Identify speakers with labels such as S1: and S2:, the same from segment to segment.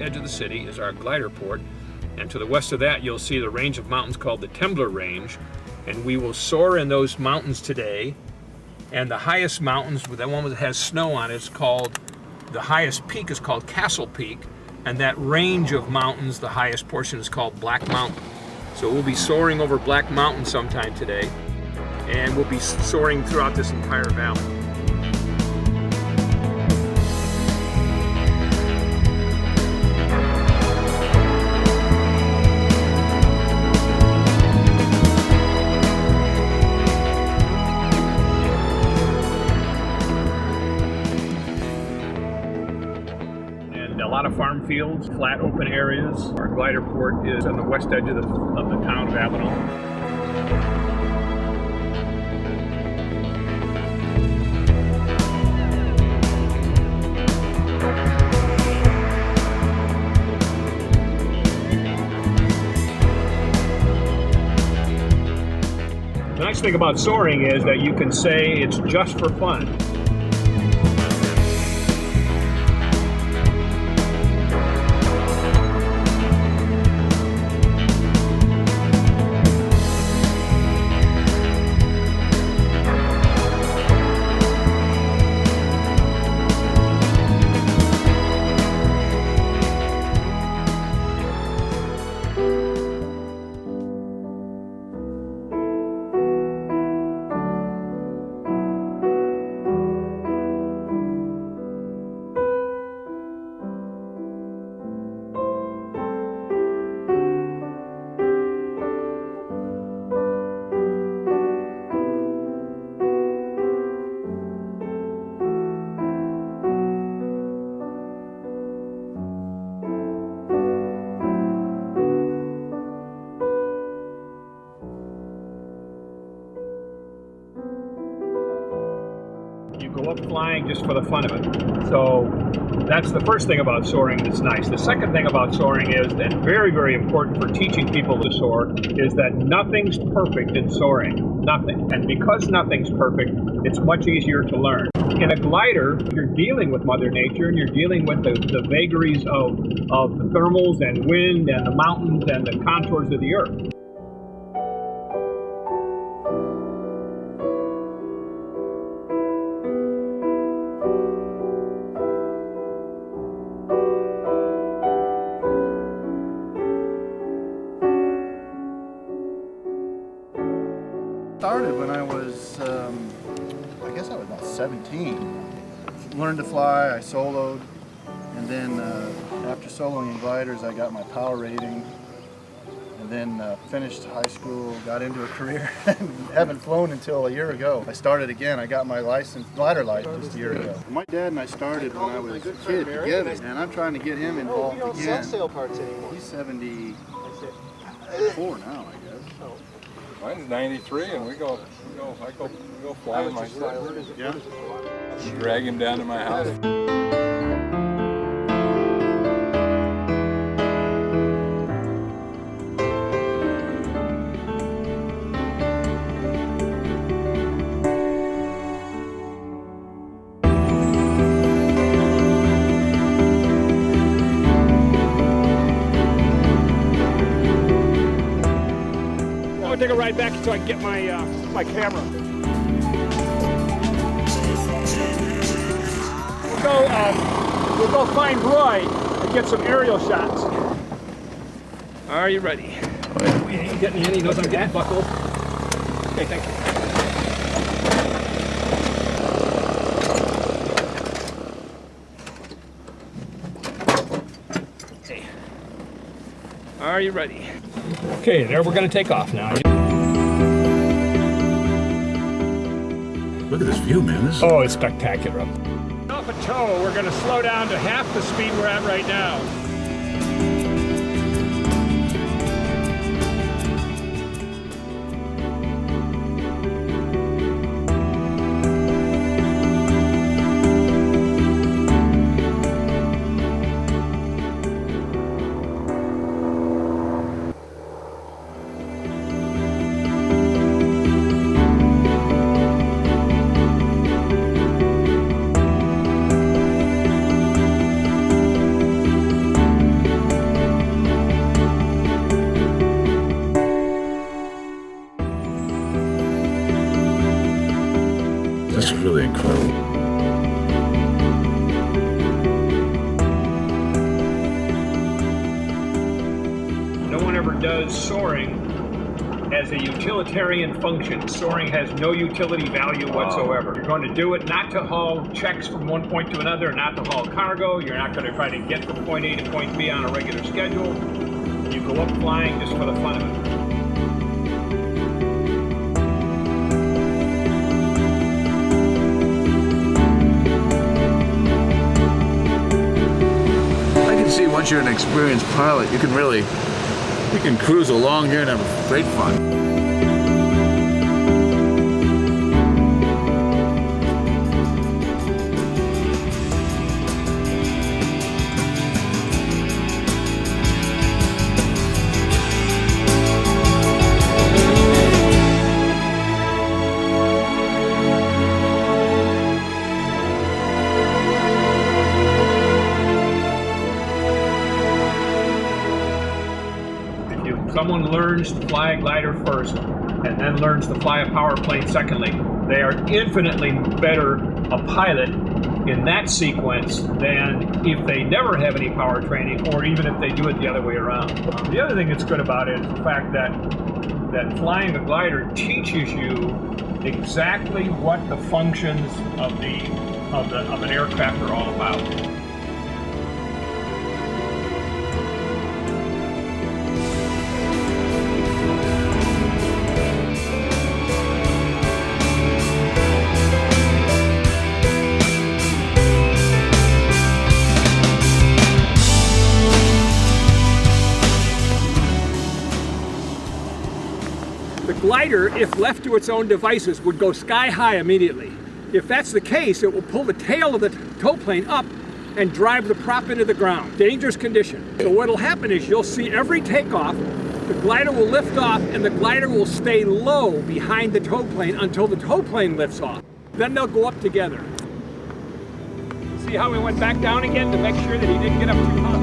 S1: edge of the city is our glider port, and to the west of that you'll see the range of mountains called the Tembler Range, and we will soar in those mountains today. And the highest mountains, the one that has snow on it, is called, the highest peak is called Castle Peak, and that range of mountains, the highest portion is called Black Mountain. So we'll be soaring over Black Mountain sometime today, and we'll be soaring throughout this entire valley. A lot of farm fields, flat open areas. Our glider port is on the west edge of the town of Avenal. The nice thing about soaring is that you can say it's just for fun. You go up flying just for the fun of it. So that's the first thing about soaring that's nice. The second thing about soaring is, and very, very important for teaching people to soar, is that nothing's perfect in soaring. Nothing. And because nothing's perfect, it's much easier to learn. In a glider, you're dealing with Mother Nature, and you're dealing with the vagaries of the thermals and wind and the mountains and the contours of the earth.
S2: Started when I was, I guess I was about 17. Learned to fly, I soloed, and then after soloing in gliders, I got my power rating, and then finished high school, got into a career, and haven't flown until a year ago. I started again. I got my glider license just a year ago. My dad and I started when I was a kid together, and I'm trying to get him involved again.
S3: You don't sell sail parts anymore.
S2: He's 74 now, I guess.
S4: Mine's 93, and I go flying myself.
S2: Yeah.
S4: Drag him down to my house.
S1: I'm gonna take a ride back so I can get my camera. We'll go find Roy and get some aerial shots. Are you ready?
S4: Oh, yeah.
S1: We ain't getting any. He knows I'm getting buckled. Okay, thank you. Okay. Are you ready? Okay, there we're gonna take off now.
S5: Look at this view, man.
S1: Oh, it's spectacular. Off a tow, we're going to slow down to half the speed we're at right now. No one ever does soaring as a utilitarian function. Soaring has no utility value whatsoever. You're going to do it not to haul checks from one point to another, not to haul cargo. You're not going to try to get from point A to point B on a regular schedule. You go up flying just for the fun of it.
S5: See, once you're an experienced pilot, you can cruise along here and have great fun.
S1: Someone learns to fly a glider first and then learns to fly a power plane secondly, they are infinitely better a pilot in that sequence than if they never have any power training, or even if they do it the other way around. The other thing that's good about it is the fact that flying a glider teaches you exactly what the functions of an aircraft are all about. The glider, if left to its own devices, would go sky high immediately. If that's the case, it will pull the tail of the tow plane up and drive the prop into the ground. Dangerous condition. So what'll happen is you'll see every takeoff, the glider will lift off and the glider will stay low behind the tow plane until the tow plane lifts off. Then they'll go up together. See how we went back down again to make sure that he didn't get up too high?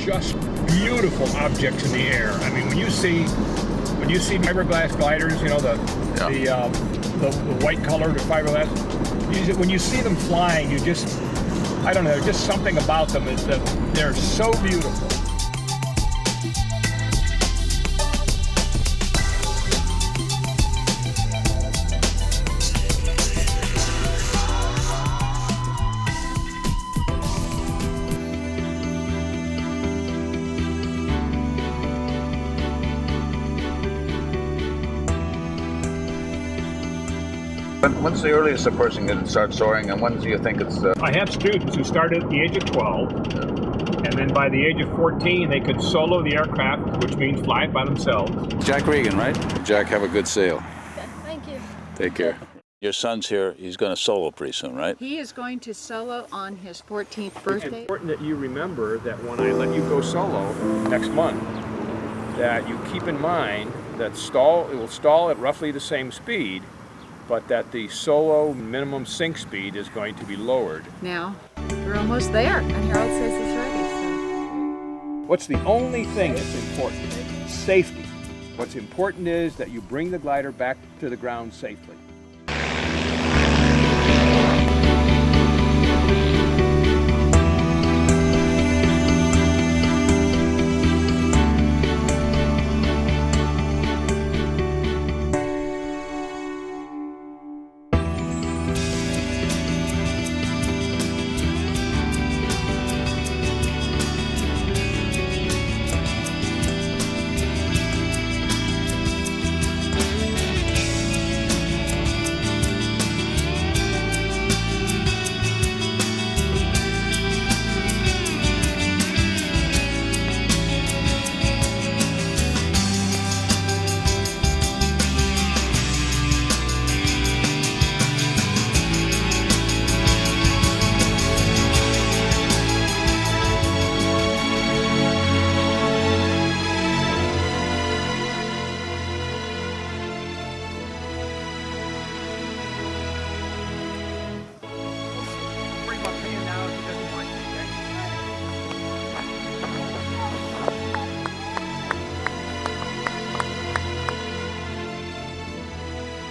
S1: Just beautiful objects in the air. I mean, when you see fiberglass gliders, you know, the white colored fiberglass. When you see them flying, you just, I don't know, just something about them is that they're so beautiful.
S5: When's the earliest a person can start soaring, and when do you think it's...
S1: I have students who started at the age of 12, and then by the age of 14, they could solo the aircraft, which means fly it by themselves.
S3: Jack Wiegand, right? Jack, have a good sail.
S6: Okay, thank you.
S3: Take care. Your son's here. He's going to solo pretty soon, right?
S6: He is going to solo on his 14th
S1: It's
S6: birthday.
S1: important that you remember that when I let you go solo next month, that you keep in mind that it will stall at roughly the same speed, but that the solo minimum sink speed is going to be lowered.
S6: Now, we're almost there, and Harold says he's ready. So.
S1: What's the only thing that's important? Safety. What's important is that you bring the glider back to the ground safely.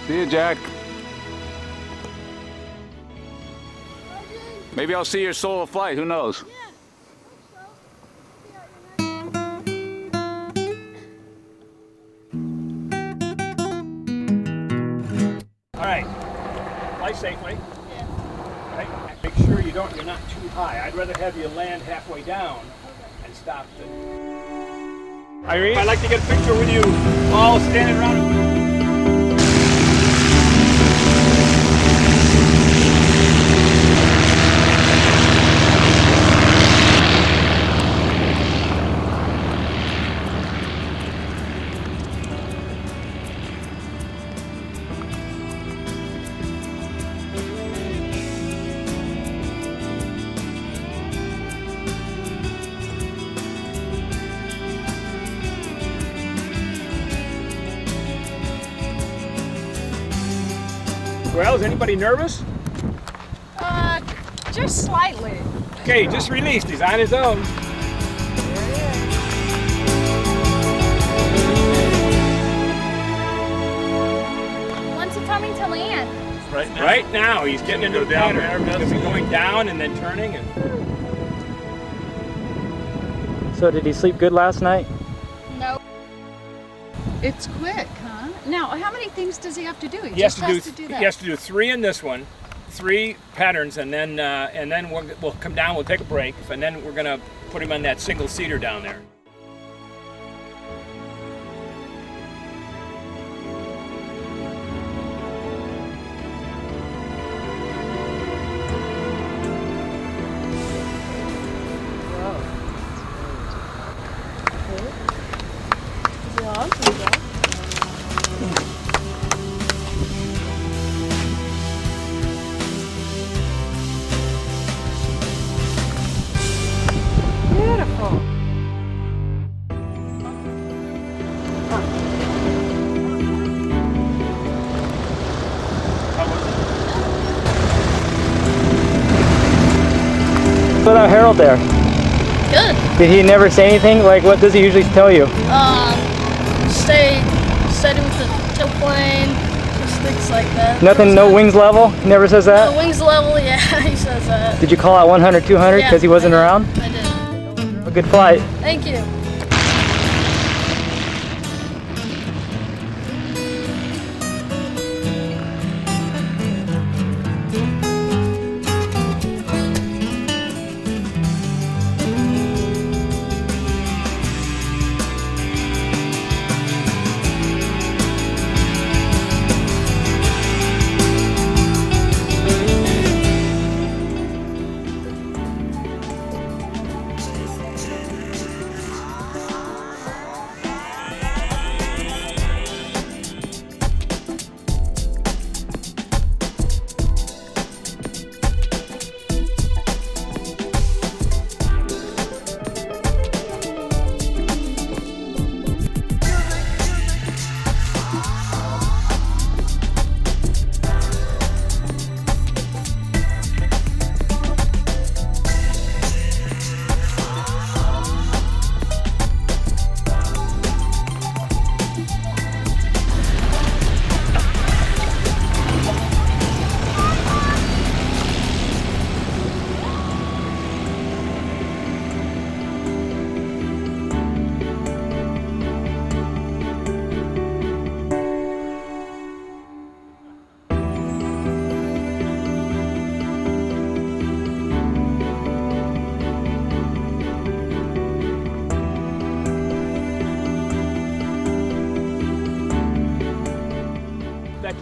S3: See you, Jack. Maybe I'll see your solo flight. Who knows?
S1: All right, fly safely. Right? Make sure you're not too high. I'd rather have you land halfway down and stop. Irene, I'd like to get a picture with you all standing around. Well, is anybody nervous?
S6: Just slightly.
S1: Okay, just released. He's on his own.
S7: When's he coming to land?
S1: Right now, he's getting into the pattern. He's going down and then turning.
S8: So did he sleep good last night?
S7: No.
S6: It's quick, huh? Now, how many things does he have to do?
S1: He has to do
S6: that.
S1: He has to do 3 in this one, 3 patterns, and then we'll come down. We'll take a break, and then we're gonna put him on that single seater down there.
S6: Beautiful.
S8: What about Harold there?
S7: Good.
S8: Did he never say anything? Like, what does he usually tell you?
S7: Stay steady with the tail plane, just things like that.
S8: Nothing, no wings level? He never says that?
S7: The wings level, yeah, he says that.
S8: Did you call out 100, 200
S7: Yeah,
S8: because he wasn't
S7: I did.
S8: around?
S7: I did.
S8: A good flight.
S7: Thank you.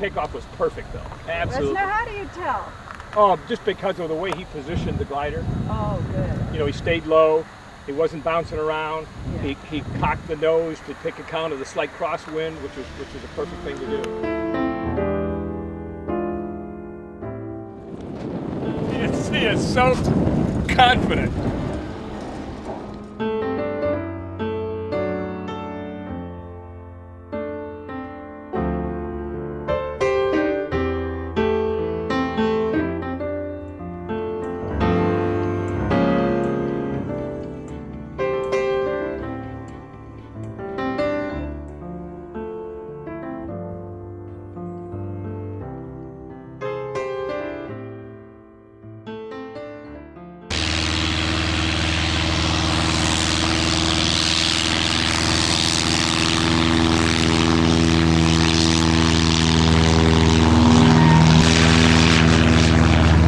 S1: takeoff was perfect, though.
S6: Let's
S1: Absolutely.
S6: know, how do you tell?
S1: Oh, just because of the way he positioned the glider.
S6: Oh, good.
S1: You know, he stayed low. He wasn't bouncing around.
S6: Yeah.
S1: He cocked the nose to take account of the slight crosswind, which was a perfect thing to do. He is so confident.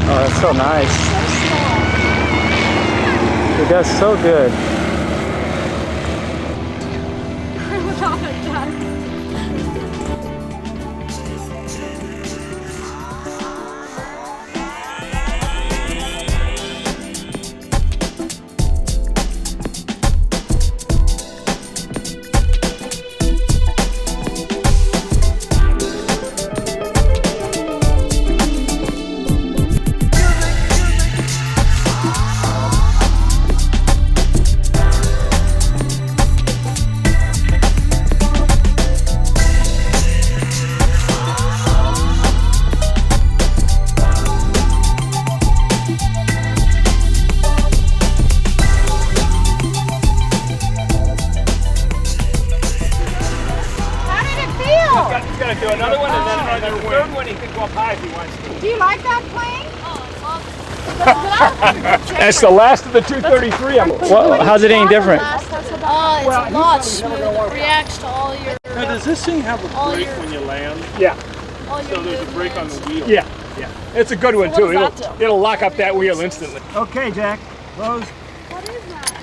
S8: Oh, that's so nice. It does so good.
S1: He's got to do another one, and then the third one he can go up high if he wants to.
S6: Do you like that plane?
S1: That's the last of the 233.
S8: Well, how's it any different?
S7: It's a lot smoother. It reacts to all your.
S4: Now, does this thing have a
S7: All
S4: brake
S7: your-
S4: when you land?
S1: Yeah,
S7: All your
S4: So there's a brake on the wheel.
S1: yeah. It's a good one
S7: what
S1: too.
S7: does that do?
S1: It'll lock up that wheel instantly.
S2: Okay, Jack. Rose.
S6: What is that?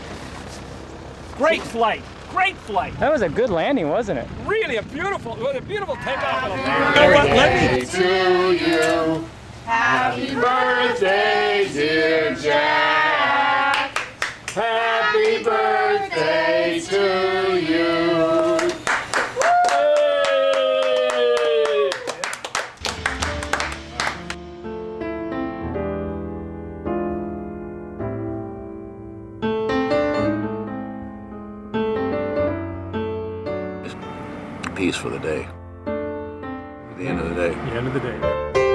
S1: Great flight. Great flight.
S8: That was a good landing, wasn't it?
S1: Really a beautiful takeoff and a
S2: Birthday to you.
S6: Happy
S2: Birthday, dear Jack. Happy birthday to you.
S3: Peace for the day. At the end of the day.
S1: The end of the day.